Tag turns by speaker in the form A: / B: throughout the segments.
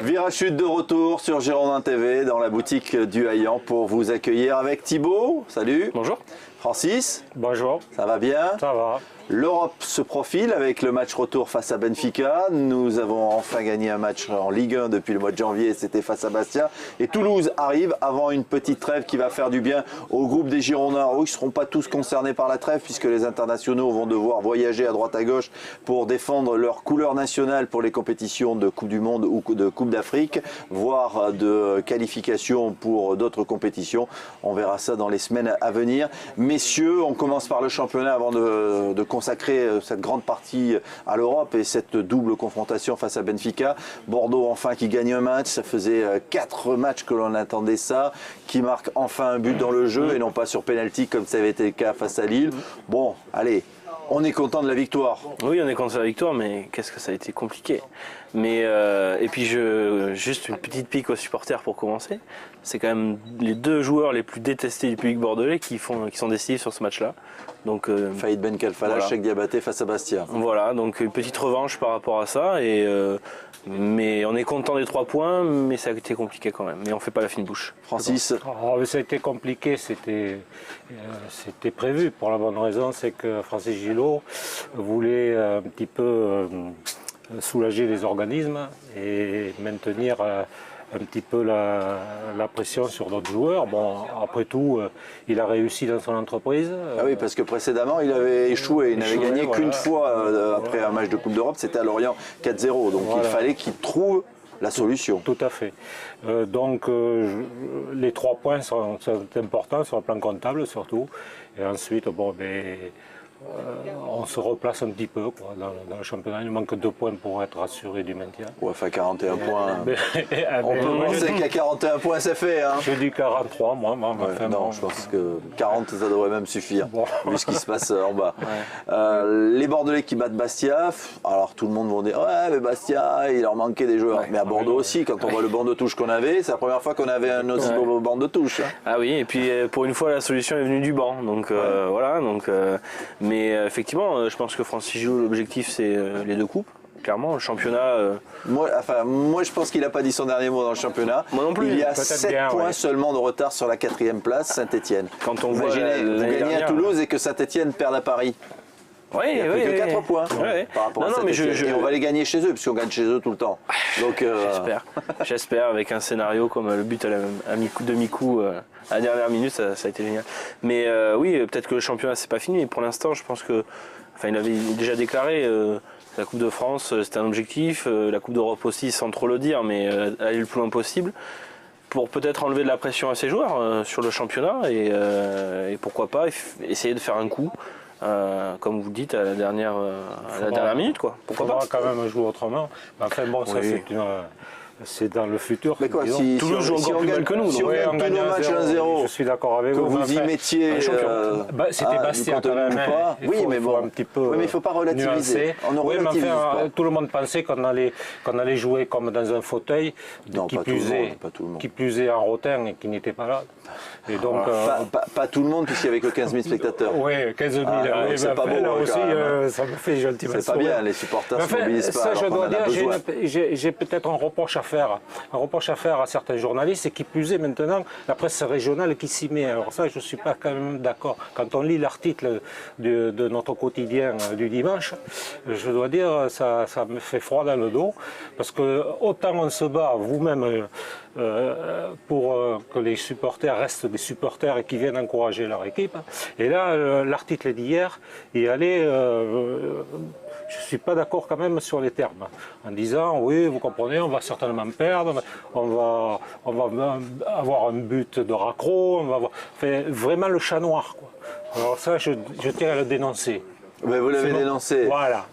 A: Virachute de retour sur Girondin TV dans la boutique du Haillan pour vous accueillir avec Thibaut. Salut.
B: Bonjour.
A: Francis.
C: Bonjour.
A: Ça va bien?
C: Ça va.
A: L'Europe se profile avec le match retour face à Benfica. Nous avons enfin gagné un match en Ligue 1 depuis le mois de janvier, c'était face à Bastia. Et Toulouse arrive avant une petite trêve qui va faire du bien au groupe des Girondins. Ils ne seront pas tous concernés par la trêve puisque les internationaux vont devoir voyager à droite à gauche pour défendre leur couleur nationale pour les compétitions de Coupe du Monde ou de Coupe d'Afrique, voire de qualification pour d'autres compétitions. On verra ça dans les semaines à venir. Messieurs, on commence par le championnat avant de consacrer cette grande partie à l'Europe et cette double confrontation face à Benfica. Bordeaux enfin qui gagne un match, ça faisait 4 matchs que l'on attendait ça, qui marque enfin un but dans le jeu et non pas sur penalty comme ça avait été le cas face à Lille. Bon, allez, on est content de la victoire.
B: Oui, on est content de la victoire, mais qu'est-ce que ça a été compliqué. Mais et puis juste une petite pique aux supporters pour commencer. C'est quand même les deux joueurs les plus détestés du public bordelais qui sont décisifs sur ce match-là. Donc
A: Faïd Ben Khalfala, voilà. Cheikh Diabaté face à Bastia.
B: Voilà, donc une petite revanche par rapport à ça. Mais on est content des 3 points, mais ça a été compliqué quand même. Mais on fait pas la fine bouche.
A: Francis.
C: Ça a été compliqué, c'était prévu pour la bonne raison, c'est que Francis Gillot voulait un petit peu soulager les organismes et maintenir un petit peu la pression sur d'autres joueurs. Bon, après tout, il a réussi dans son entreprise.
A: Ah oui, parce que précédemment, il avait échoué. Il n'avait gagné qu'une fois après un match de Coupe d'Europe, c'était à Lorient 4-0. Donc il fallait qu'il trouve la solution.
C: Tout à fait. Les 3 points sont importants sur le plan comptable surtout. Et ensuite, on se replace un petit peu quoi, dans le championnat. Il manque 2 points pour être assuré du maintien.
A: Ouais, enfin 41 points. On peut penser qu'à 41 points c'est fait. Hein.
C: Je dis 43 moi.
A: Non, je pense que 40 ça devrait même suffire, vu ce qui se passe en bas. Les Bordelais qui battent Bastia, alors tout le monde va dire ouais mais Bastia il leur manquait des joueurs. Mais à Bordeaux aussi, quand on voit le banc de touche qu'on avait, c'est la première fois qu'on avait un aussi beau banc de touche. Hein.
B: Ah oui, et puis pour une fois la solution est venue du banc. Donc voilà, mais effectivement, je pense que Francis Gillot, l'objectif c'est les 2 coupes. Clairement, le championnat.
A: Moi, je pense qu'il n'a pas dit son dernier mot dans le championnat.
B: Moi non plus.
A: Il y a 7 points seulement de retard sur la 4e place, Saint-Etienne.
B: Quand on
A: imaginez, vous gagnez à Toulouse et que Saint-Etienne perd à Paris. Il n'y a plus que 4 poins par rapport à Saint-Etienne. Et on va les gagner chez eux, puisqu'on gagne chez eux tout le temps. Donc,
B: J'espère, avec un scénario comme le but à demi-coup à la dernière minute, ça a été génial. Mais oui, peut-être que le championnat c'est pas fini, mais pour l'instant, je pense que, il avait déjà déclaré la Coupe de France, c'était un objectif, la Coupe d'Europe aussi, sans trop le dire, mais aller le plus loin possible. Pour peut-être enlever de la pression à ses joueurs sur le championnat et pourquoi pas essayer de faire un coup. Comme vous dites à la dernière minute quoi. Pourquoi pas
C: quand même jouer autrement. Enfin bon, ça c'est dans le futur.
A: Mais quoi, si
B: Toulouse joue encore plus mal que nous.
A: Si on gagne tous nos matchs 1-0,
C: je suis d'accord avec
A: que vous y mettiez.
C: C'était Bastia quand même.
A: Oui, mais bon, un petit peu. Oui, mais il ne faut pas relativiser.
C: Tout le monde pensait qu'on allait jouer comme dans un fauteuil, qui plus est en rotin et qui n'était pas là. Et donc,
A: pas tout le monde, puisqu'il n'y avait que 15 000 spectateurs.
C: Oui, 15 000.
A: C'est pas beau.
C: Là aussi, ça me fait gentiment.
A: C'est pas bien, les supporters ne se mobilisent pas.
C: Ça, je dois dire, j'ai peut-être un reproche à faire à certains journalistes, et qui plus est maintenant la presse régionale qui s'y met. Alors ça, je ne suis pas quand même d'accord. Quand on lit l'article de notre quotidien du dimanche, je dois dire, ça me fait froid dans le dos, parce que autant on se bat, vous-même, pour que les supporters restent des supporters et qui viennent encourager leur équipe. Et là, l'article d'hier, il allait... je ne suis pas d'accord quand même sur les termes, en disant oui, vous comprenez, on va certainement perdre, on va avoir un but de raccro, on va avoir vraiment le chat noir, quoi. Alors ça, je tiens à le dénoncer.
A: Mais vous l'avez dénoncé.
C: Voilà.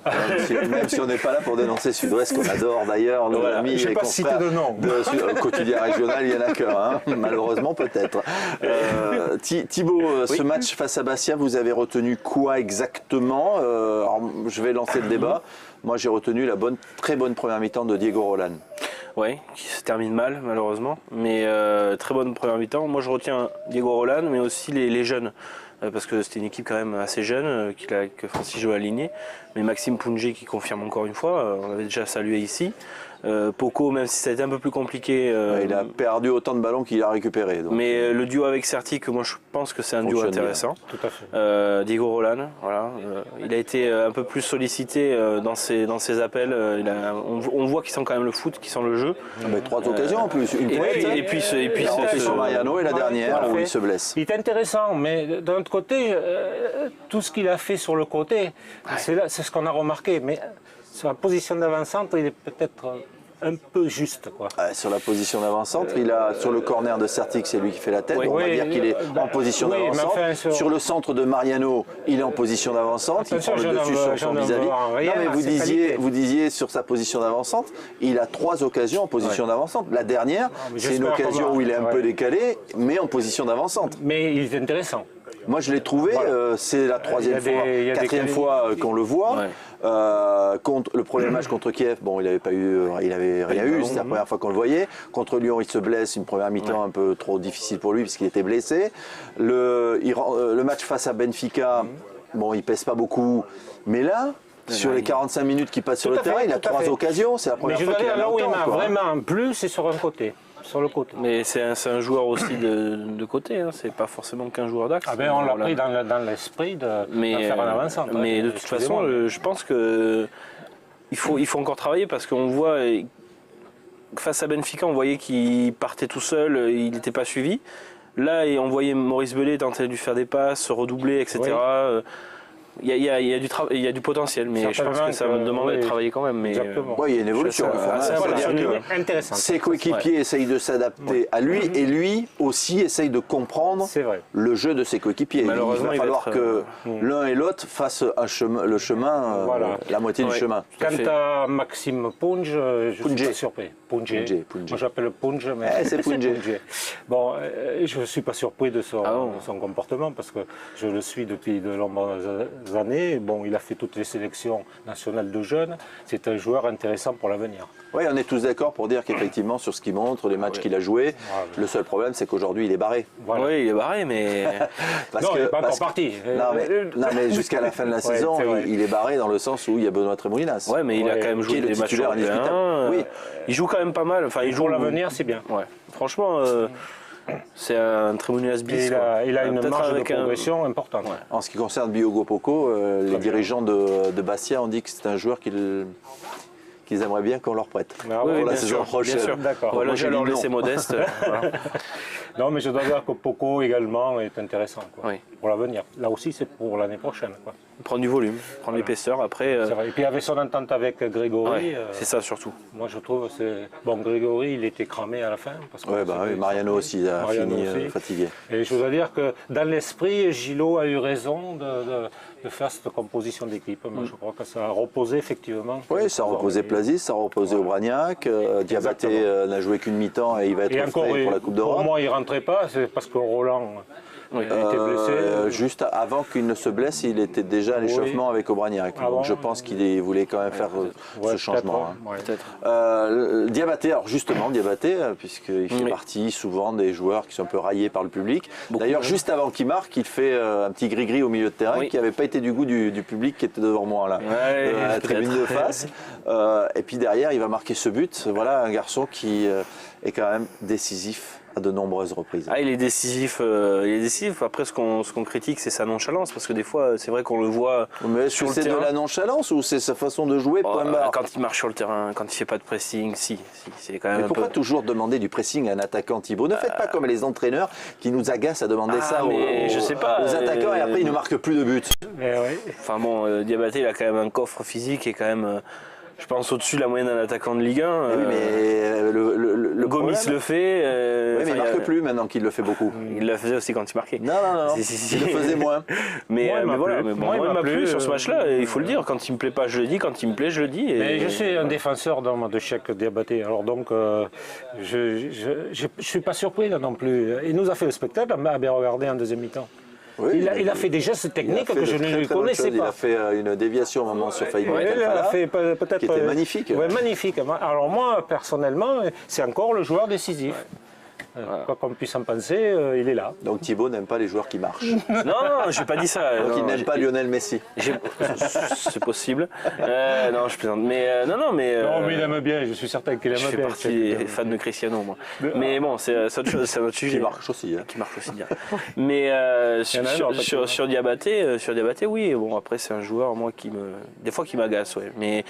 A: Même si on n'est pas là pour dénoncer Sud-Ouest, qu'on adore d'ailleurs, nos amis, les confrères de quotidien régional, il n'y en a qu'un, malheureusement peut-être. Thibaut, ce match face à Bastia, vous avez retenu quoi exactement? Alors, je vais lancer le débat. Moi, j'ai retenu la très bonne première mi-temps de Diego Roland.
B: Oui, qui se termine mal malheureusement, mais très bonne première mi-temps. Moi, je retiens Diego Roland, mais aussi les jeunes. Parce que c'était une équipe quand même assez jeune que Francis Gillot a aligné, mais Maxime Pounjé qui confirme encore une fois, on l'avait déjà salué ici, Poco, même si ça a été un peu plus compliqué.
A: Il a perdu autant de ballons qu'il a récupéré. Donc.
B: Mais le duo avec Certic, moi je pense que c'est un duo intéressant.
C: Tout à fait.
B: Diego Roland, voilà. Il a été un peu plus sollicité dans ses appels. On voit qu'il sent quand même le foot, qu'il sent le jeu.
A: 3 occasions en plus. Une
B: et puis
A: sur Mariano et la dernière où il se blesse.
C: Il est intéressant, mais d'un autre côté, tout ce qu'il a fait sur le côté, c'est ce qu'on a remarqué. Mais sur la position d'avant-centre, il est peut-être un peu juste. Quoi.
A: Sur la position d'avant-centre, il a sur le corner de Certic, c'est lui qui fait la tête. On va dire qu'il est en position d'avant-centre.
C: Enfin,
A: sur le centre de Mariano, il est en position d'avant-centre. Il prend le dessus sur son vis-à-vis. Non, mais vous disiez sur sa position d'avant-centre, il a 3 occasions en position d'avant-centre. La dernière, c'est une occasion où il est un peu décalé, mais en position d'avant-centre.
C: Mais il est intéressant.
A: Moi, je l'ai trouvé. C'est la 4e fois qu'on le voit. Contre le premier match contre Kiev, bon, il avait rien eu. C'est la première fois qu'on le voyait. Contre Lyon, il se blesse. Une première mi-temps un peu trop difficile pour lui puisqu'il était blessé. Le match face à Benfica, bon, il pèse pas beaucoup, mais là. Sur les 45 minutes qu'il passe sur le terrain, il a 3 occasions. C'est la première fois qu'il a
C: là où il m'a vraiment plu, c'est sur un côté. Sur le côté.
B: Mais c'est un joueur aussi de côté, hein. C'est pas forcément qu'un joueur d'axe.
C: On l'a pris dans l'esprit de faire un avant-centre.
B: Mais de toute façon, je pense qu'il faut encore travailler parce qu'on voit, face à Benfica, on voyait qu'il partait tout seul, il n'était pas suivi. Là, on voyait Maurice Bellet tenter de lui faire des passes, se redoubler, etc. Oui. Il y a du potentiel, mais je pense que ça me demande de travailler quand même. Mais
A: il y a une évolution. Ses coéquipiers essayent de s'adapter à lui et lui aussi essaye de comprendre le jeu de ses coéquipiers.
B: Malheureusement,
A: il va falloir que l'un et l'autre fassent le chemin, la moitié du chemin.
C: Quant à Maxime Punge, je ne suis pas surpris. Punge. Moi j'appelle Punge, mais
A: c'est Punge.
C: Bon, je ne suis pas surpris de son comportement parce que je le suis depuis de nombreuses années. Bon, il a fait toutes les sélections nationales de jeunes. C'est un joueur intéressant pour l'avenir.
A: Oui, on est tous d'accord pour dire qu'effectivement, sur ce qu'il montre, les matchs qu'il a joués, le seul problème, c'est qu'aujourd'hui, il est barré.
B: Voilà. Oui, il est barré, mais...
C: il n'est pas encore parti.
A: Non, mais jusqu'à la fin de la saison, il est barré dans le sens où il y a Benoît Trémoulinas.
B: Oui, mais il a quand même joué des matchs européens.
A: Oui.
B: Il joue quand même pas mal. Enfin,
C: pour l'avenir, c'est bien.
B: Ouais. Franchement... c'est un Trémoulinas bis.
C: Il a une marge de progression importante.
A: En ce qui concerne Diogo Poco, les dirigeants de Bastia ont dit que c'est un joueur qu'ils aimeraient bien qu'on leur prête pour la saison prochaine.
B: Bien sûr. D'accord. Voilà, je vais leur laisser modeste.
C: Non, mais je dois dire que Poco également est intéressant pour l'avenir. Là aussi, c'est pour l'année prochaine.
B: Prendre du volume, prendre l'épaisseur. Après.
C: Et puis avec son entente avec Grégory.
B: C'est ça surtout.
C: Moi, je trouve que Grégory, il était cramé à la fin.
A: Mariano aussi a fini fatigué.
C: Et je dois dire que dans l'esprit, Gilot a eu raison de faire cette composition d'équipe. Moi, je crois que ça a reposé effectivement.
A: Oui, ça a reposé Plazis, ça a reposé Aubragnac. Diabaté n'a joué qu'une mi-temps et il va être frais pour la Coupe d'Europe.
C: Pour moi, il ne rentrait pas, c'est parce que Roland était blessé.
A: Juste avant qu'il ne se blesse, il était déjà à l'échauffement avec Aubragnac. Donc je pense qu'il voulait quand même faire ce changement. Diabaté, alors justement, puisqu'il fait partie souvent des joueurs qui sont un peu raillés par le public. D'ailleurs, juste avant qu'il marque, il fait un petit gris-gris au milieu de terrain qui n'avait pas été du goût du public qui était devant moi là, la tribune de face. Et puis derrière, il va marquer ce but. Voilà un garçon qui est quand même décisif à de nombreuses reprises.
B: Il est décisif. Après, ce qu'on critique, c'est sa nonchalance, parce que des fois, c'est vrai qu'on le voit sur le terrain.
A: C'est de la nonchalance ou c'est sa façon de jouer, point barre?
B: Quand il marche sur le terrain, quand il fait pas de pressing, c'est quand même.
A: Mais pourquoi toujours demander du pressing à un attaquant, Thibaut? Ne faites pas comme les entraîneurs qui nous agacent à demander ça aux attaquants et après ils ne marquent plus de buts.
B: Enfin bon, Diabaté, il a quand même un coffre physique et quand même. Je pense au-dessus de la moyenne d'un attaquant de Ligue 1.
A: Oui, mais le
B: Gomis le fait.
A: Mais il ne marque plus maintenant qu'il le fait beaucoup.
B: Il le faisait aussi quand il marquait.
A: Non. Il le faisait moins.
B: Mais voilà, moi il m'a plu sur ce match-là. Il faut le dire. Quand il me plaît pas, je le dis. Quand il me plaît, je le dis.
C: Mais je suis un défenseur de chaque Diabaté. Alors donc, je suis pas surpris là non plus. Il nous a fait le spectacle à bien regarder en deuxième mi-temps. Oui, il a fait des gestes techniques que je ne connaissais pas.
A: Il a fait une déviation au moment sur Faïd.
C: Qui
A: était magnifique.
C: Oui, magnifique. Alors moi, personnellement, c'est encore le joueur décisif. Quoi qu'on puisse en penser, il est là.
A: Donc Thibaut n'aime pas les joueurs qui marchent.
B: Non, je n'ai pas dit ça.
A: Donc
B: Non,
A: il n'aime pas Lionel Messi.
B: C'est possible. Non, je plaisante. Mais non, mais.
C: Non, mais il aime bien, je suis certain qu'il aime
B: Je fais
C: bien.
B: partie des fans de Cristiano, moi. Mais bon, c'est autre chose, c'est un autre sujet.
A: Qui marche aussi. Hein.
B: Qui marche aussi bien. Mais sur Diabaté, oui. Bon, après, c'est un joueur, moi, des fois, qui m'agace, ouais. Mais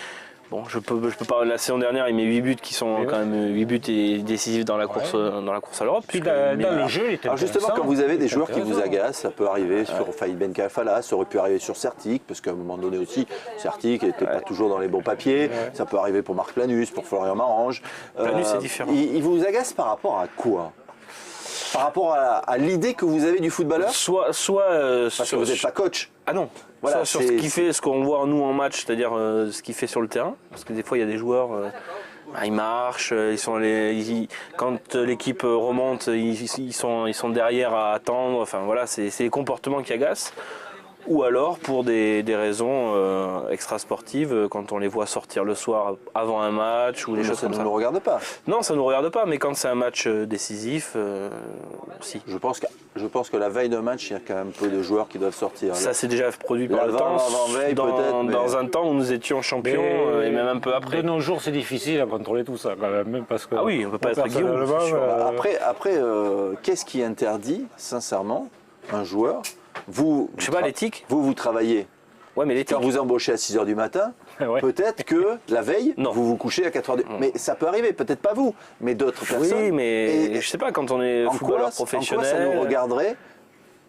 B: bon, je peux pas. La saison dernière, il met 8 buts qui sont quand même 8 buts et décisifs dans la course à l'Europe.
C: Puis dans le jeu, il était
A: Alors justement,
C: intéressant.
A: quand vous avez des joueurs qui vous agacent, ça peut arriver sur Faïd Ben Khalfala, ça aurait pu arriver sur Certic, parce qu'à un moment donné aussi, Certic n'était pas toujours dans les bons papiers. Ça peut arriver pour Marc Planus, pour Florian Marange.
B: Planus, c'est différent.
A: Il vous agace par rapport à quoi? Par rapport à l'idée que vous avez du footballeur?
B: Parce
A: que vous n'êtes pas coach.
B: Ah non.
A: Voilà,
B: sur ce qu'on voit nous en match, c'est-à-dire ce qu'il fait sur le terrain. Parce que des fois, il y a des joueurs, ils marchent, quand l'équipe remonte, ils sont derrière à attendre. Enfin voilà, c'est les comportements qui agacent. Ou alors pour des raisons extrasportives, quand on les voit sortir le soir avant un match ou des choses comme ça.
A: Ça ne nous regarde pas.
B: Non, ça ne nous regarde pas, mais quand c'est un match décisif, si.
A: Je pense que la veille de match, il y a quand même peu de joueurs qui doivent sortir.
B: Ça s'est déjà produit par le temps,
A: avant-veille, peut-être,
B: dans un temps où nous étions champions et même un peu après.
C: De nos jours, c'est difficile à contrôler tout ça quand même. Parce que
B: ah oui, on ne peut pas être Guillaume.
A: Après, qu'est-ce qui interdit, sincèrement, un joueur?
B: Je sais pas, l'éthique.
A: Vous travaillez.
B: Ouais, mais l'éthique.
A: Quand vous embauchez à 6h du matin, peut-être que la veille, vous vous couchez à 4h du matin. Mais ça peut arriver, peut-être pas vous, mais d'autres personnes.
B: Oui, mais je sais pas, quand on est footballeur professionnel.
A: En quoi ça nous regarderait?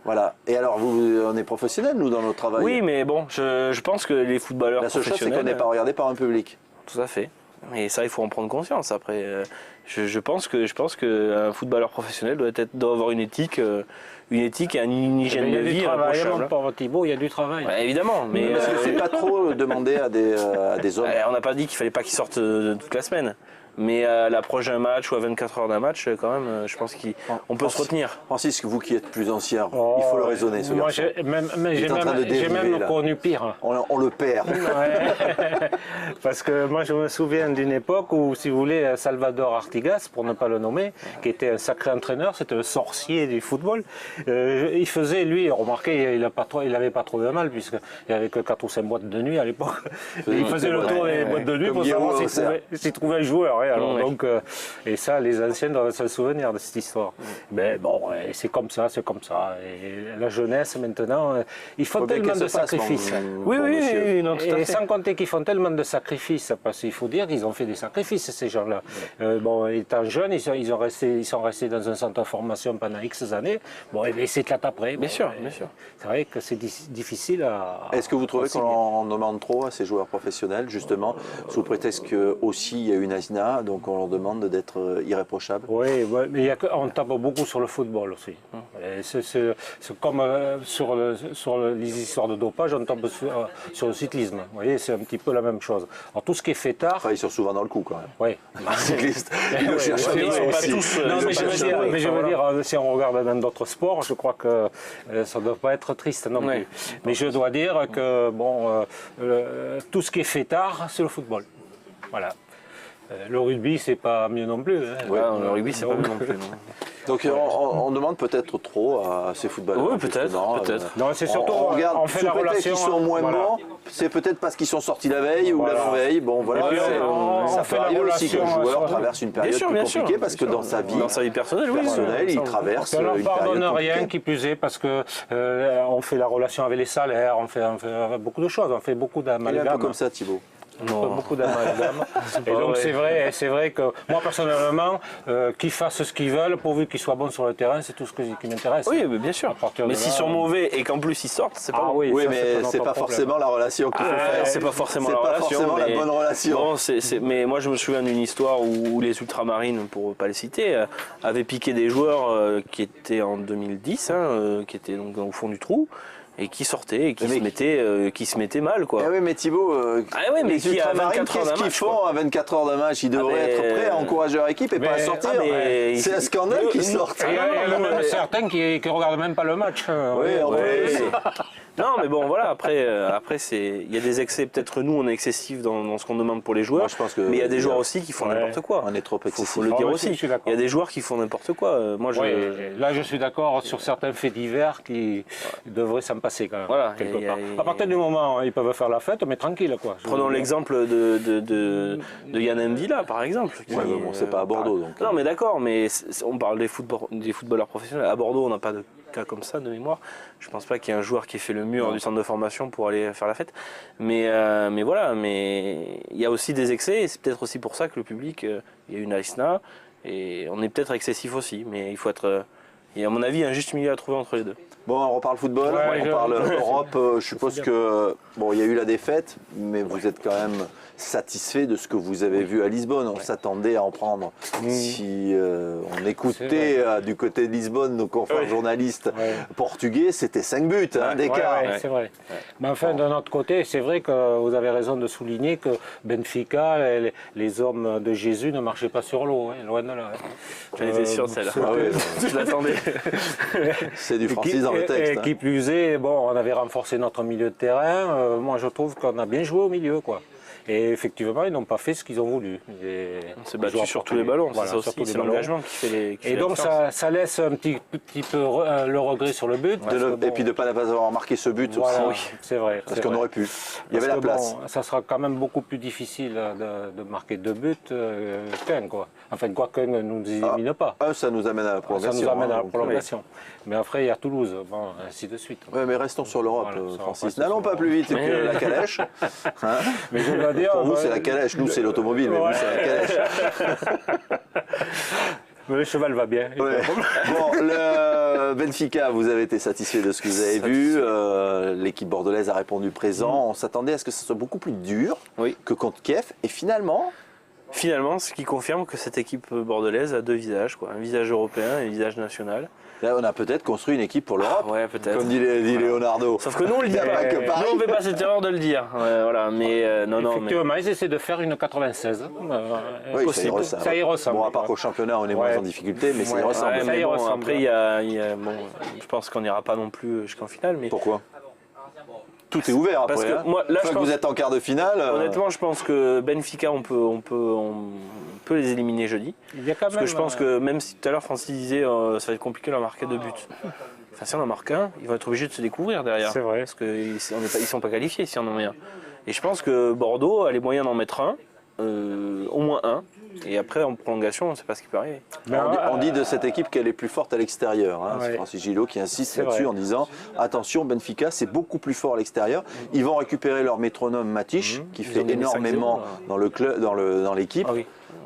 A: Voilà. Et alors, on est professionnels, nous, dans notre travail.
B: Oui, mais bon, je pense que les footballeurs professionnels...
A: La seule chose, c'est qu'on n'est pas regardé par un public.
B: Tout à fait. Et ça, il faut en prendre conscience. Après, je pense qu'un footballeur professionnel doit avoir une éthique et une hygiène de vie irréprochable.
C: Pour Thibaut, il y a du travail.
B: Ouais, évidemment, mais
A: parce que c'est pas trop demander à des hommes.
B: On n'a pas dit qu'il fallait pas qu'ils sortent toute la semaine. Mais à l'approche d'un match ou à 24 heures d'un match, quand même, je pense qu'on peut se retenir.
A: Francis, vous qui êtes plus ancien, il faut le raisonner, ce garçon.
C: J'ai même connu pire.
A: On le perd.
C: Ouais. Parce que moi, je me souviens d'une époque où, si vous voulez, Salvador Artigas, pour ne pas le nommer, qui était un sacré entraîneur, c'était le sorcier du football. Il faisait, lui, remarquez, il n'avait pas trop de mal, puisqu'il n'y avait que 4 ou 5 boîtes de nuit à l'époque. Il faisait le tour des boîtes de nuit pour savoir s'il trouvait un joueur. Alors, donc, et ça, les anciens doivent se souvenir de cette histoire. Mais bon, c'est comme ça. Et la jeunesse, maintenant, ils font tellement de sacrifices.
B: Oui, non, tout à fait.
C: Et sans compter qu'ils font tellement de sacrifices, parce qu'il faut dire qu'ils ont fait des sacrifices, ces gens-là. Bon, étant jeunes, ils sont restés dans un centre de formation pendant X années. Bon, et s'éclatent après.
B: Bien sûr.
C: C'est vrai que c'est difficile à...
A: Est-ce que vous trouvez qu'on en demande trop à ces joueurs professionnels, justement, sous prétexte qu'aussi il y a une ASNA, donc on leur demande d'être irréprochables?
C: Oui, mais on tape beaucoup sur le football aussi. C'est comme sur les histoires de dopage, on tape sur le cyclisme. Vous voyez, c'est un petit peu la même chose. Alors tout ce qui est fêtard...
A: Enfin, ils sont souvent dans le coup quand même.
C: Oui.
A: Les cyclistes, ils le cherchent.
B: Ils ne sont pas tous...
C: Non, mais je veux dire, si on regarde dans d'autres sports, je crois que ça ne doit pas être triste non plus. Mais je dois dire que tout ce qui est fêtard, c'est le football. Voilà. Le rugby, c'est pas mieux non plus. Hein.
B: Ouais, le rugby, c'est pas mieux non plus. Non.
A: Donc on demande peut-être trop à ces footballeurs.
B: Oui, peut-être.
C: Non, c'est surtout
A: on
C: fait la relation.
A: Qu'ils sont moins bons, c'est peut-être parce qu'ils sont sortis la veille ou l'avant-veille. Bon, voilà.
C: Ça
A: peut arriver aussi qu'un joueur traverse une période plus compliquée parce que dans sa vie
B: personnelle,
A: il traverse une période compliquée.
C: On ne pardonne rien qui plus est parce que on fait la relation avec les salaires, on fait beaucoup de choses, on fait beaucoup d'amalgames.
A: Il est un peu comme ça, Thibaut.
C: Beaucoup d'amalgame. Et donc c'est vrai que moi personnellement, qu'ils fassent ce qu'ils veulent, pourvu qu'ils soient bons sur le terrain, c'est tout ce qui m'intéresse.
B: Oui, mais bien sûr. Mais s'ils sont mauvais et qu'en plus ils sortent, c'est pas bon.
A: Oui, mais c'est pas forcément la relation qu'il faut faire.
B: C'est pas forcément la relation.
A: C'est pas forcément la bonne relation.
B: Bon, mais moi je me souviens d'une histoire où les ultramarines, pour pas les citer, avaient piqué des joueurs qui étaient en 2010, qui étaient donc au fond du trou. Et qui sortait et qui se mettait mal, quoi.
A: Ah oui, mais Thibaut,
B: mais qui à 24 heures d'un match,
A: qu'est-ce qu'ils font à 24 heures d'un match? Ils devraient être prêts à encourager leur équipe et pas à sortir. C'est un scandale qu'ils sortent.
C: Il y a même certains qui ne regardent même pas le match.
A: Oui, en plus.
B: Non, mais bon, voilà, après il y a des excès, peut-être nous on est excessif dans ce qu'on demande pour les joueurs,
A: Moi, je pense que
B: mais il y a des joueurs aussi qui font n'importe quoi.
A: On est trop excessif.
B: Faut le dire aussi.
C: Je suis d'accord.
B: Il y a des joueurs qui font n'importe quoi. Moi,
C: Là, je suis d'accord sur certains faits divers qui devraient s'en passer quand même.
B: Voilà,
C: quelque part. À partir du moment où ils peuvent faire la fête, mais tranquille, quoi.
B: Prenons l'exemple de Yann M'Vila, par exemple.
A: Ouais, mais bon, c'est pas à Bordeaux, donc.
B: Non, mais d'accord, mais on parle des footballeurs professionnels. À Bordeaux, on n'a pas de cas comme ça de mémoire. Je pense pas qu'il y ait un joueur qui ait fait le mur du centre de formation pour aller faire la fête. Mais voilà, mais il y a aussi des excès, et c'est peut-être aussi pour ça que le public, il y a une Aïsna, et on est peut-être excessif aussi, mais il faut être. Il y a à mon avis un juste milieu à trouver entre les deux.
A: Bon, on reparle football, on parle Europe. Je suppose que bon, il y a eu la défaite, mais vous êtes quand même satisfait de ce que vous avez vu à Lisbonne. On s'attendait à en prendre. Si on écoutait du côté de Lisbonne nos confrères journalistes portugais, c'était 5 buts d'écart.
C: C'est vrai. Mais enfin, d'un autre côté, c'est vrai que vous avez raison de souligner que Benfica, les hommes de Jésus ne marchaient pas sur l'eau, loin de là.
B: J'en étais sûr de celle-là. Je l'attendais.
A: C'est du Francis dans le texte.
C: Qui plus est, bon, on avait renforcé notre milieu de terrain. Moi, je trouve qu'on a bien joué au milieu, quoi. Et effectivement, ils n'ont pas fait ce qu'ils ont voulu.
B: On s'est battu sur tous les ballons,
C: voilà,
B: c'est ça aussi, c'est l'engagement qui fait les.
C: Et donc ça laisse un petit peu le regret sur le but.
A: Et puis de ne pas avoir marqué ce but
C: voilà,
A: aussi.
C: C'est vrai.
A: Parce qu'on aurait pu. Il y avait la place.
C: Bon, ça sera quand même beaucoup plus difficile de marquer 2 buts qu'un, quoi. Enfin, quoi qu'un ne nous élimine pas.
A: Ça nous amène à la prolongation.
C: Ça nous amène à la
A: donc,
C: prolongation. Mais après, il y a Toulouse, bon, ainsi de suite.
A: Oui, mais restons sur l'Europe,
C: Voilà,
A: Francis. N'allons pas plus vite que la calèche. Hein,
C: mais je dois dire,
A: pour vous, c'est la calèche. Nous, c'est l'automobile, mais vous, c'est la calèche.
C: Mais le cheval va bien.
A: Ouais. Bon, le Benfica, vous avez été satisfait de ce que vous avez vu. L'équipe bordelaise a répondu présent. On s'attendait à ce que ce soit beaucoup plus dur que contre Kiev. Et finalement,
B: ce qui confirme que cette équipe bordelaise a 2 visages, quoi. Un visage européen et un visage national.
A: là, on a peut-être construit une équipe pour l'Europe.
B: Ouais, peut-être.
A: Comme dit Leonardo.
B: Sauf que nous, on le dit
A: Il y a
B: pas.
A: pas que
B: Nous,
A: Paris.
B: on ne fait pas cette erreur de le dire. Ouais, voilà, mais non, mais.
C: Effectivement, ils essaient de faire une 96.
A: Oui, ça y ressemble.
C: Ça y ressemble.
A: Bon, à part qu'au championnat, on est moins en difficulté, mais ça y ressemble.
B: Ouais,
C: Ça
B: mais
C: y
B: bon,
C: ressemble.
B: après, bon, je pense qu'on n'ira pas non plus jusqu'en finale. Mais
A: Pourquoi? Tout est ouvert après.
B: Parce que
A: hein.
B: moi, là,
A: Une fois
B: je
A: que vous
B: pense-
A: êtes en quart de finale.
B: honnêtement, je pense que Benfica, on peut les éliminer jeudi.
C: Il y a quand
B: Parce que je pense que même si tout à l'heure Francis disait ça va être compliqué de leur marquer 2 buts. Enfin, si on en marque un, ils vont être obligés de se découvrir derrière.
C: C'est vrai.
B: Parce qu'ils ne sont pas qualifiés si on en met un. Et je pense que Bordeaux a les moyens d'en mettre un, au moins un. Et après, en prolongation, on ne sait pas ce qui peut arriver.
A: On dit de cette équipe qu'elle est plus forte à l'extérieur. Hein. C'est
C: Ouais.
A: Francis Gillot qui insiste
C: C'est
A: là-dessus
C: vrai.
A: en disant attention, Benfica, c'est beaucoup plus fort à l'extérieur. Ils vont récupérer leur métronome Matich, qui
B: Ils
A: fait
B: ont gagné
A: énormément
B: 5-0,
A: dans le club, dans l'équipe.
B: Ah oui.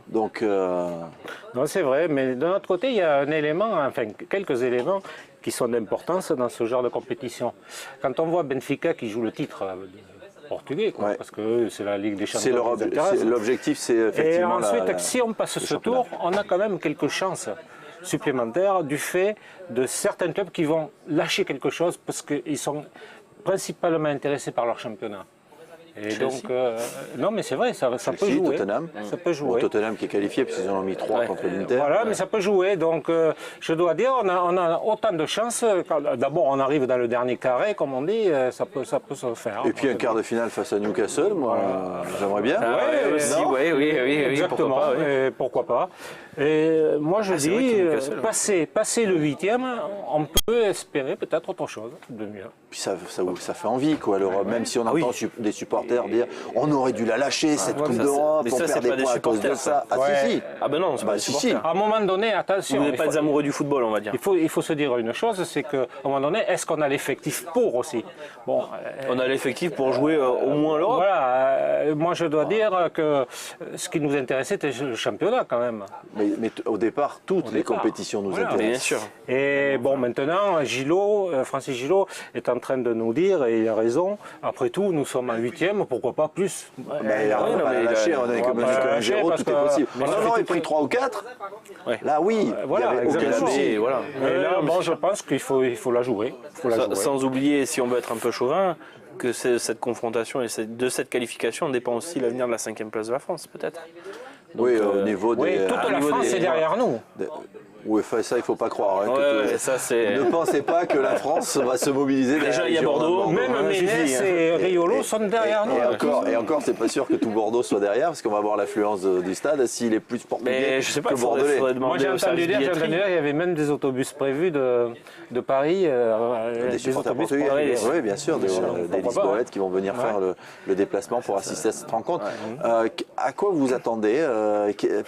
A: Donc,
C: Non, c'est vrai, mais de notre côté, il y a un élément, enfin quelques éléments qui sont d'importance dans ce genre de compétition. Quand on voit Benfica qui joue le titre portugais, quoi,
A: Ouais.
C: parce que c'est la Ligue des
A: c'est
C: Champions qui nous intéresse.
A: l'objectif, c'est
C: Et
A: effectivement
C: ensuite, si on passe ce
A: championnat.
C: tour, on a quand même quelques chances supplémentaires du fait de certains clubs qui vont lâcher quelque chose parce qu'ils sont principalement intéressés par leur championnat. Et donc, non mais c'est vrai, ça peut
A: Chelsea,
C: jouer.
A: Tottenham.
C: Ça peut
A: Bon,
C: jouer.
A: Tottenham qui est qualifié puisqu'ils en ont mis 3
B: Ouais.
A: contre l'Inter.
C: Voilà, mais ça peut jouer. Donc, je dois dire, on a autant de chances. D'abord, on arrive dans le dernier carré, comme on dit, ça peut se faire.
A: Et puis un quart de finale face à Newcastle, moi j'aimerais bien.
B: Ah ouais, aussi,
A: non
B: oui,
C: Exactement,
B: pourquoi pas, oui.
C: et pourquoi pas. Et moi je
B: c'est vrai
C: dis,
B: qu'il y a Newcastle,
C: passer le 8e, on peut espérer peut-être autre chose de mieux.
A: Puis ça fait envie, quoi, l'Europe. Même si on
B: Ah oui.
A: entend des supporters dire on aurait dû la lâcher, cette
B: ouais,
A: Coupe
B: ça,
A: d'Europe,
B: mais
A: on
B: ça,
A: perd
B: c'est
A: des
B: pas des
A: points à cause de
B: supporters,
A: ça. Ah
C: Ouais.
A: si, si.
B: Ah ben non, c'est pas
A: Bah
B: des
A: si,
B: supporters.
A: si.
C: À un moment donné, attention,
B: Vous n'êtes pas des amoureux du football, on va dire.
C: il faut se dire une chose, c'est qu'à un moment donné, est-ce qu'on a l'effectif pour aussi? Bon,
B: On a l'effectif pour jouer au moins l'Europe.
C: voilà, moi je dois dire que ce qui nous intéressait, c'était le championnat quand même.
A: Mais au départ, toutes les compétitions nous
C: Voilà.
B: Mais bien
A: intéressent.
B: sûr.
C: Et bon, maintenant, Francis Gillot est en train de nous dire, et il a raison, après tout, nous sommes en 8e, pourquoi pas plus?
A: Bah, on
B: oui,
A: va
B: non,
A: pas
B: mais
A: la
B: il a-
A: lâcher, on est
C: on
A: comme
C: va pas la
A: un
C: lâcher
A: Géraud,
C: parce
A: tout est
C: que-
A: possible.
C: mais
A: On
C: ça
A: en
C: fait
A: aurait
C: tout-
A: pris 3 ou 4.
B: Ouais.
A: Là, oui,
C: Voilà,
A: il n'y avait aucun
C: exactement.
A: souci.
B: Et voilà.
C: Mais là,
B: Non, mais
C: bon, je pense qu'il faut la jouer.
B: sans oublier, si on veut être un peu chauvin, que cette confrontation et de cette qualification dépend aussi l'avenir de la 5e place de la France, peut-être. Donc,
A: Oui, au niveau des.
C: Oui, toute
B: au
C: la
B: niveau
C: France
B: des-
C: est derrière nous.
A: Oui, enfin, ça, il ne faut pas croire. Hein,
B: Ouais, ça, c'est...
A: Ne pensez pas que la France va se mobiliser.
B: Déjà, il y a Bordeaux.
C: Même Ménès et Riolo sont derrière nous.
A: Et encore, c'est pas sûr que tout Bordeaux soit derrière, parce qu'on va voir l'affluence du stade s'il est plus portugais
B: Mais je sais pas,
A: que
B: il faudrait
A: bordelais.
C: Moi,
B: demander
C: j'ai
B: au
C: entendu
B: service
C: dire
B: billetterie.
C: qu'il y avait même des autobus prévus de Paris.
A: Des supporters
C: autobus
A: portugais,
C: Paris.
A: oui, bien sûr, des
C: Pourquoi pas,
A: Lisboètes qui vont venir faire le déplacement pour assister à cette rencontre. À quoi vous attendez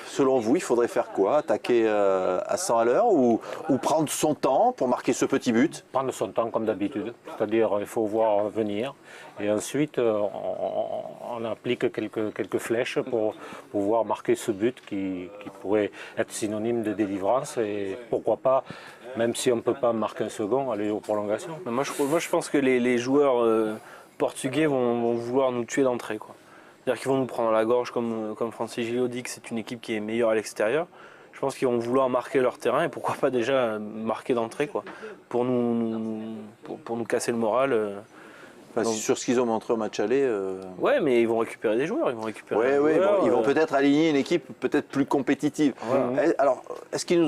A: selon vous, il faudrait faire quoi? Attaquer à 100 à l'heure ou prendre son temps pour marquer ce petit but?
C: Prendre son temps comme d'habitude, c'est-à-dire il faut voir venir et ensuite on applique quelques flèches pour pouvoir marquer ce but qui pourrait être synonyme de délivrance et pourquoi pas, même si on ne peut pas marquer un second, aller aux prolongations.
B: Moi, je pense que les joueurs portugais vont vouloir nous tuer d'entrée, quoi. C'est-à-dire qu'ils vont nous prendre à la gorge, comme Francis Gilio dit que c'est une équipe qui est meilleure à l'extérieur. Je pense qu'ils vont vouloir marquer leur terrain et pourquoi pas déjà marquer d'entrée, quoi, pour nous casser le moral.
A: Enfin,
B: Donc-
A: sur ce qu'ils ont montré au match aller.
B: Ouais, mais ils vont récupérer des joueurs.
A: Ils vont peut-être aligner une équipe peut-être plus compétitive. Alors, est-ce qu'il y a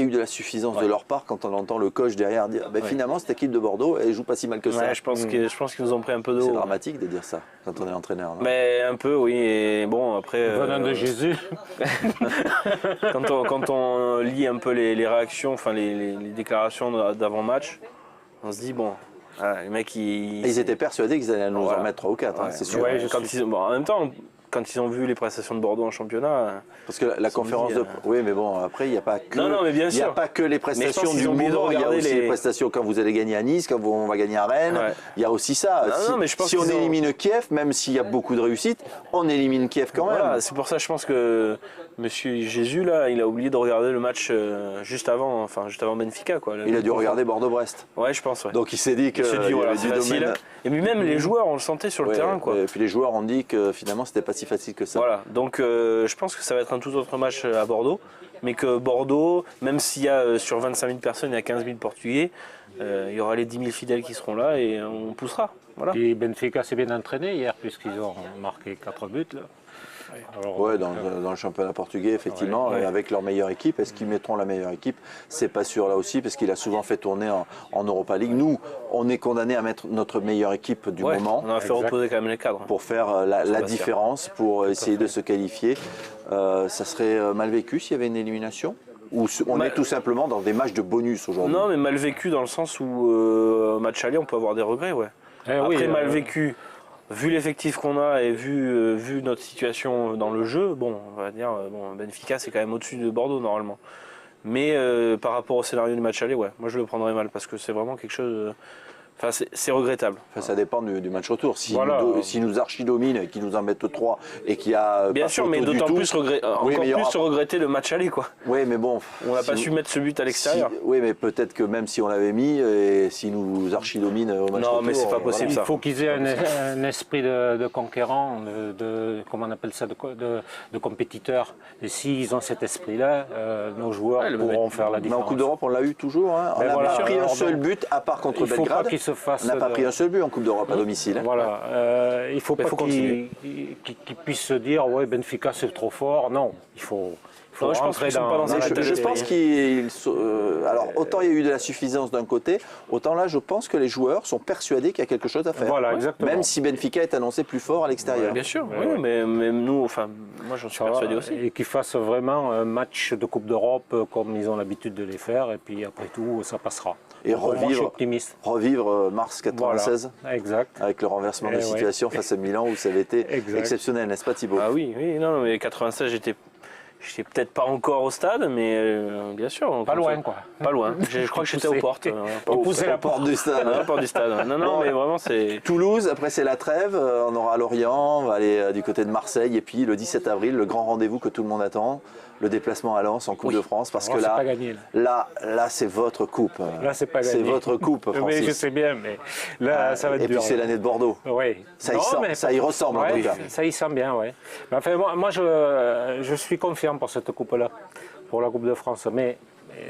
A: eu de la suffisance de leur part quand on entend le coach derrière dire finalement cette équipe de Bordeaux elle joue pas si mal que ça?
B: Ouais, je pense qu'ils nous ont pris un peu d'eau.
A: C'est dramatique de dire ça quand on est entraîneur. Non?
B: Mais un peu, oui. Et bon, après.
C: Venant de Jésus.
B: Quand on lit un peu les réactions, enfin les déclarations d'avant-match, on se dit bon, les mecs
A: Ils étaient persuadés qu'ils allaient nous en mettre 3 ou 4, c'est sûr.
C: Ouais,
B: en même temps, quand ils ont vu les prestations de Bordeaux en championnat.
A: Parce que la conférence
B: dit,
A: de. Oui, mais bon, après, il n'y a pas que.
B: Non, mais bien
A: il y a
B: sûr.
A: pas que les
B: je
A: prestations
B: pense
A: du
B: qu'ils ont oublié de
A: moment, il y a
B: regarder
A: aussi les
B: les
A: prestations quand vous allez gagner à Nice, quand on va gagner à Rennes.
B: Ouais.
A: Il y a aussi ça.
B: Non, mais je pense
A: si on
B: qu'ils ont-
A: élimine Kiev, même s'il y a beaucoup de réussite, on élimine Kiev quand même.
B: Voilà, c'est pour ça, je pense que Monsieur Jésus là, il a oublié de regarder le match juste avant Benfica, quoi.
A: Il a dû regarder Bordeaux-Brest.
B: Ouais, je pense. Ouais.
A: Donc il s'est dit
B: Il se
A: qu'il
B: dit
A: y
B: voilà,
A: avait
B: c'est
A: du
B: facile.
A: domaine.
B: Et puis même les joueurs, on le sentait sur le
A: Ouais,
B: terrain, quoi.
A: Et puis les joueurs ont dit que finalement c'était pas si facile que ça.
B: Voilà, donc je pense que ça va être un tout autre match à Bordeaux, mais que Bordeaux, même s'il y a sur 25 000 personnes, il y a 15 000 Portugais, il y aura les 10 000 fidèles qui seront là et on poussera. Voilà.
C: Et Benfica s'est bien entraîné hier puisqu'ils ont marqué 4 buts. Là. Alors,
A: Ouais, dans le championnat portugais, effectivement,
B: Ouais.
A: avec leur meilleure équipe. Est-ce qu'ils mettront la meilleure équipe? C'est pas sûr là aussi, parce qu'il a souvent fait tourner en Europa League. Nous, on est condamné à mettre notre meilleure équipe du
B: Ouais,
A: moment
B: on a fait
C: Exact.
B: reposer quand même les cadres.
A: pour faire la
B: Sébastien.
A: différence, pour essayer de se qualifier. Ça serait mal vécu s'il y avait une élimination? Ou on
B: Bah,
A: est tout simplement dans des matchs de bonus aujourd'hui?
B: Non, mais mal vécu dans le sens où au match aller, on peut avoir des regrets, ouais. Après, mal vécu, vu l'effectif qu'on a et vu notre situation dans le jeu, bon, on va dire, Benfica, c'est quand même au-dessus de Bordeaux normalement. Mais par rapport au scénario du match aller, ouais, moi je le prendrais mal parce que c'est vraiment quelque chose. Enfin, c'est regrettable.
A: Enfin, ça dépend du match retour. Si
C: Voilà.
A: si nous archi-dominent et qu'ils nous en mettent 3 et qu'il y a
B: Bien
A: pas
B: sûr,
A: photo
B: mais
A: du
B: d'autant
A: tout-
B: plus,
A: Oui, mais il y aura-
B: regretter le match aller, quoi.
A: Oui, mais bon.
B: On n'a
A: si
B: pas
A: nous-
B: su mettre ce but à l'extérieur.
A: Oui, mais peut-être que même si on l'avait mis, et si nous archi-dominent au match
B: Non,
A: retour,
B: mais c'est pas possible,
C: il
B: ça.
C: faut qu'ils aient un esprit de conquérant, comment on appelle ça, de compétiteur. Et s'ils ont cet esprit-là, nos joueurs
B: le
C: pourront faire la
A: Mais en
C: différence.
A: Coupe d'Europe, on l'a eu toujours. Hein. On
C: Ben
A: n'a
C: voilà,
A: pas pris un
C: alors,
A: seul
C: donc,
A: but, à part contre
C: il faut
A: Belgrade.
C: pas qu'ils se fassent.
A: On n'a pas pris un seul but en Coupe d'Europe à domicile. hein.
C: Voilà, il faut
B: Mais
C: pas
B: faut
C: qu'ils puissent se dire ouais Benfica c'est trop fort. Non, il faut
B: Ouais, je pense
C: rentrer
B: qu'ils sont pas dans
C: dans
B: un
C: la
B: état
C: tête
A: Je
C: d'esprit.
A: pense qu'il. Alors, autant il y a eu de la suffisance d'un côté, autant là, je pense que les joueurs sont persuadés qu'il y a quelque chose à faire.
C: Voilà, exactement.
A: Même si Benfica est annoncé plus fort à l'extérieur.
B: Bien sûr,
C: Ouais,
B: oui,
C: ouais.
B: mais nous, enfin, moi j'en suis
C: Ça va,
B: persuadé aussi.
C: Et qu'ils fassent vraiment un match de Coupe d'Europe comme ils ont l'habitude de les faire. Et puis après tout, ça passera.
A: Et
C: Moi, je suis
A: revivre,
C: optimiste.
A: revivre mars 96
C: Voilà, exact.
A: avec le renversement de
C: Eh
A: la
C: ouais.
A: situation face à Milan où ça avait été
C: Exact.
A: exceptionnel, n'est-ce pas Thibaut?
B: Ah oui, non, mais 96, j'étais peut-être pas encore au stade, mais bien sûr.
C: Pas loin, quoi.
B: Pas loin. Je crois que j'étais aux portes.
C: Pousser la porte.
A: du stade.
B: À la porte du stade. Non,
A: Bon,
B: mais vraiment, c'est.
A: Toulouse, après c'est la trêve, on aura Lorient, on va aller du côté de Marseille et puis le 17 avril, le grand rendez-vous que tout le monde attend, le déplacement à Lens en Coupe
B: Oui.
A: de France parce
C: Oh,
A: que
C: c'est
A: là,
C: pas gagné, là.
A: là c'est votre coupe.
C: Là, c'est pas
A: C'est
C: gagné.
A: votre coupe,
C: Mais
A: Francis.
C: je sais bien, mais là, ça va être
A: et
C: dur.
A: puis c'est l'année de Bordeaux.
C: Oui.
A: Ça y ressemble, en tout cas.
C: Ça y sent bien, oui. Mais enfin, moi je suis confiant pour cette coupe-là, pour la Coupe de France. Mais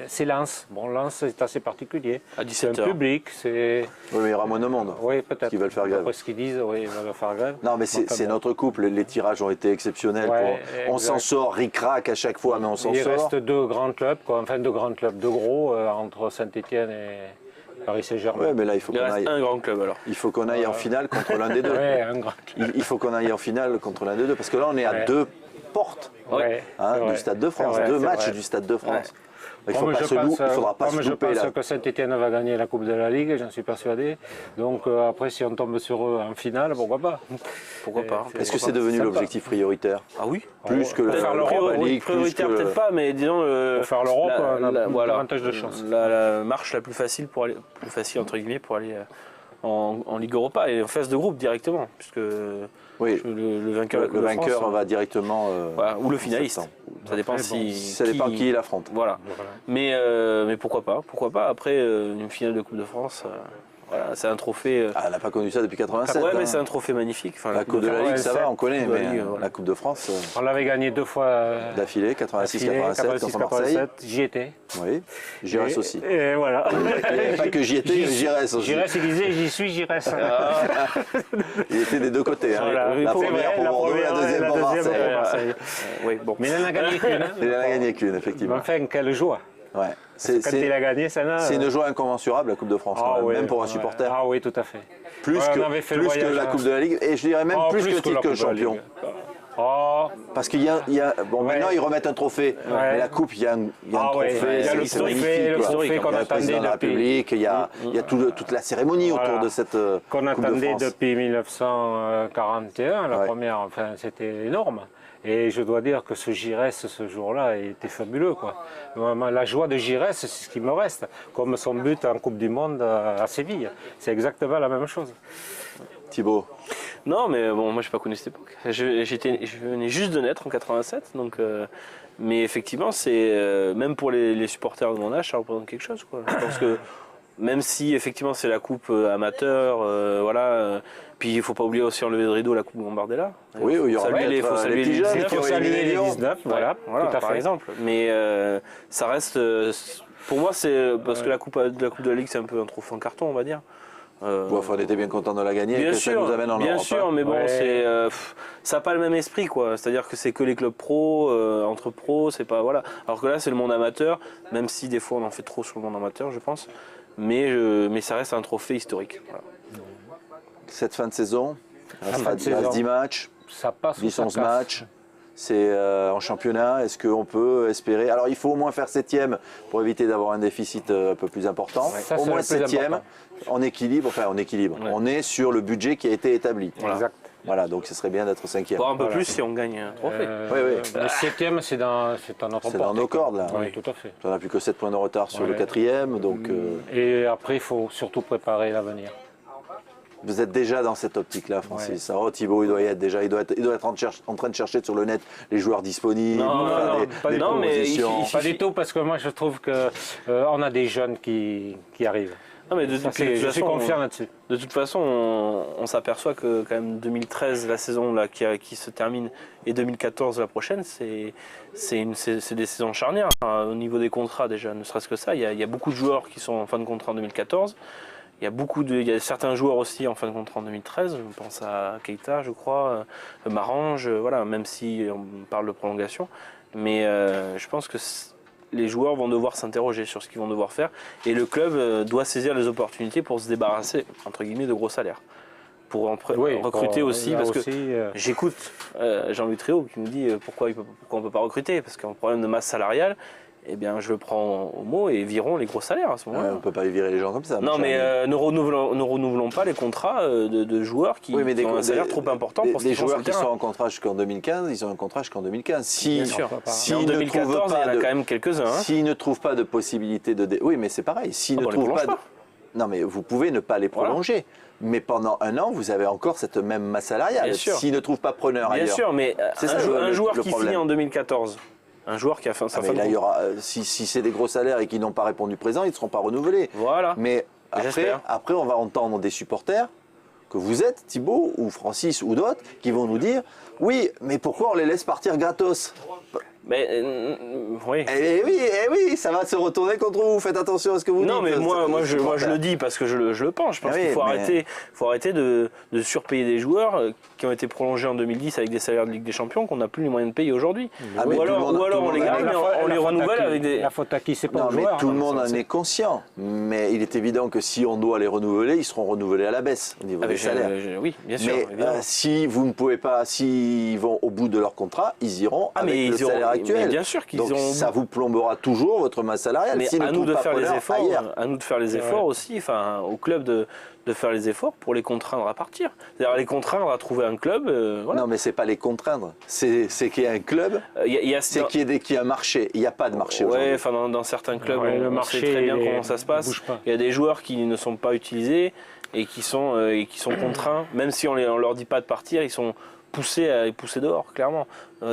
C: C'est Lens. Bon, Lens, c'est assez particulier.
B: À
C: C'est un
B: 17h.
C: public, c'est...
A: Oui, mais il y aura moins de monde.
C: Oui, peut-être.
A: Qui veulent faire grève.
C: Après ce qu'ils disent, oui, ils veulent faire grève.
A: Non, mais c'est
C: Enfin, bon.
A: notre couple. Les tirages ont été exceptionnels.
C: Ouais,
A: On s'en
C: exact.
A: sort ric-rac à chaque fois, mais on s'en
C: Il
A: sort.
C: reste deux grands clubs, quoi. Enfin deux grands clubs, deux gros, entre Saint-Étienne et Paris Saint-Germain.
A: Ouais, mais là, il faut
B: Il
A: qu'on
B: reste
A: aille.
B: un grand club alors.
A: Il faut qu'on aille en finale contre l'un des deux.
C: Ouais, un grand club.
A: Il faut qu'on aille en finale contre l'un des deux, parce que là, on est à
C: Ouais.
A: 2 portes
C: Ouais,
A: hein,
C: c'est vrai.
A: du Stade de France,
C: C'est vrai,
A: 2
C: c'est
A: matchs
C: vrai.
A: du Stade de France. Il
C: Comme je pense,
A: faudra pas
C: comme
A: se
C: je
A: louper
C: pense
A: là.
C: que Saint-Étienne va gagner la Coupe de la Ligue, j'en suis persuadé. Donc après, si on tombe sur eux en finale, pourquoi pas?
B: Pourquoi pas.
A: Est-ce que c'est devenu
C: sympa.
A: l'objectif prioritaire?
B: Ah oui.
A: Plus que
C: Pour faire l'Europe,
A: la Ligue, plus
B: Prioritaire
A: que...
B: peut-être pas, mais disons
C: Pour faire l'Europe, on a davantage de chance.
B: La marche la plus facile pour aller, plus facile entre guillemets pour aller en Ligue Europa et en phase de groupe directement, puisque
A: Oui,
B: le vainqueur, de la
A: le
B: Coupe de
A: vainqueur
B: France,
A: va directement...
B: voilà, ou le
A: en
B: finaliste.
A: septembre.
B: Ça dépend
C: Après,
B: si.
A: Ça dépend qui il affronte.
B: Voilà.
C: Voilà.
B: Mais pourquoi pas? Pourquoi pas? Après une finale de Coupe de France, voilà, c'est un trophée.
A: Ah, elle n'a pas connu ça depuis 87.
B: ouais,
A: hein.
B: mais c'est un trophée magnifique. Enfin,
A: La Coupe de la Ligue, ça va, on connaît,
B: Coupe de la
A: mais
B: Ligue, voilà.
A: la Coupe de France,
C: On l'avait gagné 2 fois
A: d'affilée, 86-87 contre Marseille.
C: 86-87, j'y étais.
A: Oui, j'y reste aussi.
C: Et voilà.
A: Il n'y avait pas que j'y étais, mais j'y reste aussi.
C: J'y reste, il disait j'y suis, j'y reste.
A: Il était des deux côtés. hein.
C: Voilà.
A: La
C: C'est
A: première
C: vrai,
A: pour
C: la
A: Bordeaux,
C: première,
A: la deuxième
C: la
A: pour
C: deuxième
A: Marseille.
C: pour Marseille.
B: Oui, bon.
C: Mais il n'en a gagné qu'une.
A: Il n'en a gagné qu'une,
C: Mais
A: effectivement.
C: enfin, quelle joie.
A: Ouais.
C: Quand il a gagné, ça n'a.
A: C'est une joie incommensurable, la Coupe de France, quand même,
C: ouais,
A: même pour un
C: ouais.
A: supporter.
C: Ah oui, tout à fait.
A: Plus,
C: Ouais,
A: que,
C: on avait fait le
A: plus que
C: voyage,
A: la
C: hein.
A: Coupe de la Ligue, et je dirais même
C: Oh,
A: plus que le titre
C: la
A: que
C: Coupe de la
A: champion.
C: Ligue. Oh,
A: Parce qu'il y a, bon, maintenant ils remettent un trophée, mais la Coupe, il y a un
C: ouais,
A: trophée,
C: il y a le
A: c'est
C: trophée,
A: magnifique.
C: le
A: quoi.
C: trophée
A: Il y
C: qu'on
A: a le
C: attendait
A: président de la
C: depuis.
A: République, il y a toute la cérémonie
C: Voilà.
A: autour de cette
C: qu'on
A: Coupe de
C: attendait
A: France.
C: depuis 1941, la
A: Ouais.
C: première, enfin, c'était énorme. Et je dois dire que ce Giresse, ce jour-là, était fabuleux, quoi. Vraiment, la joie de Giresse, c'est ce qui me reste, comme son but en Coupe du Monde à Séville. C'est exactement la même chose.
A: Thibaut,
B: Non, mais bon, moi, je n'ai pas connu cette époque. Je venais juste de naître en 87, donc. Mais effectivement, c'est même pour les supporters de mon âge, ça représente quelque chose, quoi. Je pense que même si effectivement c'est la coupe amateur, voilà. Puis il ne faut pas oublier aussi enlever le rideau la coupe Gambardella.
A: oui, il y aura
B: Saluer
A: peut-être
B: faut saluer
A: les petits jeunes
C: Il
A: qui
C: faut
A: ont
C: saluer
A: éliminé
C: les
A: Lyon.
C: 19, voilà,
B: Voilà,
C: tout à
B: par
C: fait.
B: exemple. Mais ça reste, pour moi, c'est parce que la coupe de la Ligue, c'est un peu un trophée en carton, on va dire.
A: Bon, enfin, on était bien content de la gagner,
B: Bien
A: que ça nous amène en
B: bien
A: Europe.
B: sûr,
A: hein.
B: mais bon,
C: Ouais.
B: c'est, ça n'a pas le même esprit, quoi. C'est-à-dire que c'est que les clubs pro, entre pros, c'est pas voilà. Alors que là, c'est le monde amateur, même si des fois on en fait trop sur le monde amateur, je pense. Mais ça reste un trophée historique. Voilà.
A: Cette fin de saison, il
C: fin de
A: reste
C: saison.
A: 10 matchs,
C: Ça passe ou ça
A: 10-11
C: casse.
A: matchs. C'est en championnat. Est-ce qu'on peut espérer? Alors, il faut au moins faire 7e pour éviter d'avoir un déficit un peu plus important.
C: Ça,
A: Au
C: c'est
A: moins
C: le plus
A: 7e,
C: important.
A: en équilibre. Enfin, en équilibre.
B: Ouais.
A: On est sur le budget qui a été établi.
B: Voilà.
C: Exact.
A: Voilà, donc ce serait bien d'être 5e.
B: Voire un peu
C: Voilà.
B: plus si on gagne un trophée.
A: Oui, oui.
C: Le 7e, c'est dans notre
A: C'est dans nos cordes, là.
C: Oui, tout à fait.
A: On n'a plus que 7 points de retard sur le
C: Ouais.
A: 4e. Donc,
C: Et après, il faut surtout préparer l'avenir.
A: vous êtes déjà dans cette optique-là, Francis. Alors, Thibaut, il doit y être déjà. Il doit être en train de chercher sur le net les joueurs disponibles,
B: Non,
A: faire
B: non,
A: des
B: non, mais
A: propositions.
B: il-
C: Pas du tout, parce que moi, je trouve qu'on a des jeunes qui arrivent.
B: Non, mais
C: Ça,
B: puis de toute
C: je suis
B: façon,
C: confiant là-dessus.
B: De toute façon, on s'aperçoit que quand même 2013, la saison là, qui se termine, et 2014 la prochaine, c'est des saisons charnières. Hein, au niveau des contrats déjà, ne serait-ce que ça. Il y a beaucoup de joueurs qui sont en fin de contrat en 2014. Il y a certains joueurs aussi en fin de contrat en 2013. Je pense à Keita, je crois, Marange, voilà, même si on parle de prolongation. Mais je pense que les joueurs vont devoir s'interroger sur ce qu'ils vont devoir faire et le club doit saisir les opportunités pour se débarrasser entre guillemets de gros salaires, pour recruter aussi,
C: là
B: parce que
C: aussi,
B: j'écoute Jean-Louis Tréau qui me dit pourquoi on ne peut pas recruter, parce qu'un problème de masse salariale, eh bien je le prends au mot et virons les gros salaires à ce moment-là.
A: Ouais, on ne peut pas virer les gens comme ça.
B: Non,
A: mon cher
B: mais
A: ami.
B: ne renouvelons pas les contrats de joueurs qui
A: Oui, mais
B: ont un salaire trop important pour ce
A: des
B: qu'ils font sur
A: joueurs
B: le
A: qui
B: terrain.
A: sont en contrat jusqu'en 2015, ils ont un contrat jusqu'en 2015.
B: Bien sûr.
C: si
B: Mais en
A: ne trouvent
B: 2014, il y en
A: pas
B: a
A: de-
B: quand même quelques-uns. Hein.
A: S'ils ne trouvent pas de possibilité de... Oui, mais c'est pareil. S'ils ne
B: on les
A: trouvent
B: prolonge
A: pas...
B: pas.
A: Non, mais vous pouvez ne pas les
B: Voilà.
A: prolonger. Mais pendant un an, vous avez encore cette même masse salariale.
B: Bien sûr.
A: S'ils ne trouvent pas preneur
B: Bien
A: ailleurs.
B: sûr, mais
A: C'est ça,
B: un
A: le
B: joueur qui
A: problème.
B: finit en 2014, un joueur qui a fait
A: Ah,
B: sa
A: mais
B: fin de
A: là, il y
B: contrat.
A: aura, si c'est des gros salaires et qui n'ont pas répondu présent, ils ne seront pas renouvelés.
B: Voilà.
A: Mais
B: J'espère.
A: après, on va entendre des supporters que vous êtes, Thibaut ou Francis ou d'autres, qui vont nous dire « Oui, mais pourquoi on les laisse partir gratos ?»
B: Mais oui.
A: Eh oui, ça va se retourner contre vous. Faites attention à ce que vous dites.
B: Non, mais moi je le dis parce que je le pense. Je pense qu'il faut arrêter de surpayer des joueurs qui ont été prolongés en 2010 avec des salaires de Ligue des Champions qu'on n'a plus les moyens de payer aujourd'hui. Ou alors on les garde, mais on les renouvelle avec des...
C: La faute à qui, c'est pas
A: Non,
C: aux
A: mais
C: joueurs.
A: tout le monde en est conscient. Mais il est évident que si on doit les renouveler, ils seront renouvelés à la baisse au niveau des salaires.
B: Oui, bien sûr.
A: Mais si vous ne pouvez pas, s'ils vont au bout de leur contrat, ils iront avec le salaire actuel.
B: Mais bien sûr qu'ils
A: Donc
B: ont...
A: ça vous plombera toujours votre masse salariale.
B: Mais
A: S'ils
B: à
A: ne
B: nous de
A: trouvent pas
B: faire les
A: preneur
B: efforts,
A: ailleurs.
B: à nous de faire les efforts aussi, enfin au club de faire les efforts pour les contraindre à partir. C'est-à-dire les contraindre à trouver un club. Voilà.
A: Non, mais c'est pas les contraindre. C'est qu'il y a un club. C'est qu'il y a un marché. Il n'y a pas de marché aujourd'hui.
B: Ouais, enfin dans certains clubs,
C: le
B: on
C: marché,
B: sait très bien comment ça se passe.
C: bouge pas.
B: Il y a des joueurs qui ne sont pas utilisés et qui sont contraints, même si on leur dit pas de partir, ils sont poussés dehors, clairement.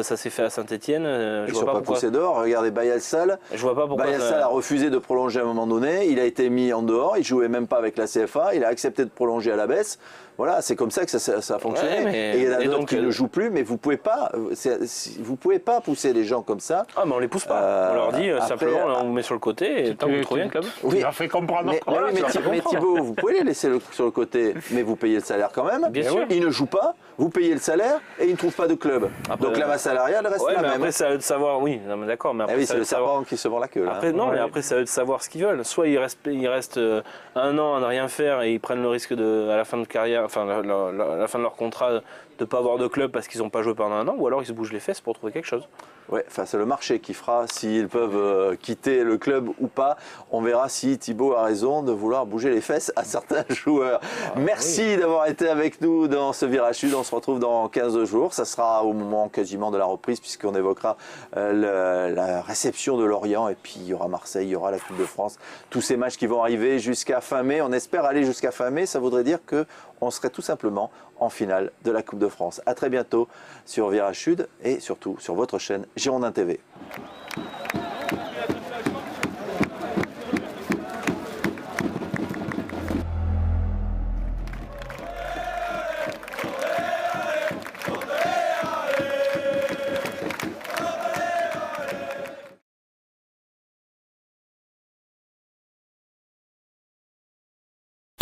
B: Ça s'est fait à Saint-Etienne.
A: Ils ne sont pas poussés dehors. Regardez Bayal Sall.
B: Je vois pas pourquoi.
A: Bayal Sall a refusé de prolonger à un moment donné. Il a été mis en dehors. Il jouait même pas avec la CFA. Il a accepté de prolonger à la baisse. Voilà, c'est comme ça que ça a fonctionné.
B: Ouais,
A: et il y en a d'autres qui ne jouent plus, mais vous pouvez pas pousser les gens comme ça.
B: Ah, mais on les pousse pas. On leur dit simplement, on vous met sur le côté et tant que vous trouvez un club.
C: Oui, on fait comprendre.
A: Mais Thibaut, vous pouvez les laisser sur le côté, mais vous payez le salaire quand même.
B: Bien sûr.
A: Ils ne jouent pas, vous payez le salaire et ils ne trouvent pas de club.
B: Après,
A: donc la masse salariale reste la même.
B: Après, c'est à eux de savoir, oui, non, mais d'accord. Mais après,
A: c'est le serpent qui se mord la queue. Là.
B: Après, non, mais après, c'est à eux de savoir ce qu'ils veulent. Soit ils restent un an à ne rien faire et ils prennent le risque à la fin de carrière, enfin, à la fin de leur contrat, de ne pas avoir de club parce qu'ils n'ont pas joué pendant un an, ou alors ils se bougent les fesses pour trouver quelque chose.
A: Ouais, enfin, c'est le marché qui fera s'ils peuvent quitter le club ou pas. On verra si Thibaut a raison de vouloir bouger les fesses à certains joueurs. Merci d'avoir été avec nous dans ce Virage Sud. On se retrouve dans 15 jours. Ça sera au moment quasiment de la reprise puisqu'on évoquera la réception de Lorient et puis il y aura Marseille, il y aura la Coupe de France. Tous ces matchs qui vont arriver jusqu'à fin mai. On espère aller jusqu'à fin mai. Ça voudrait dire qu'on serait tout simplement en finale de la Coupe de France. À très bientôt sur Virage Sud et surtout sur votre chaîne Girondin TV.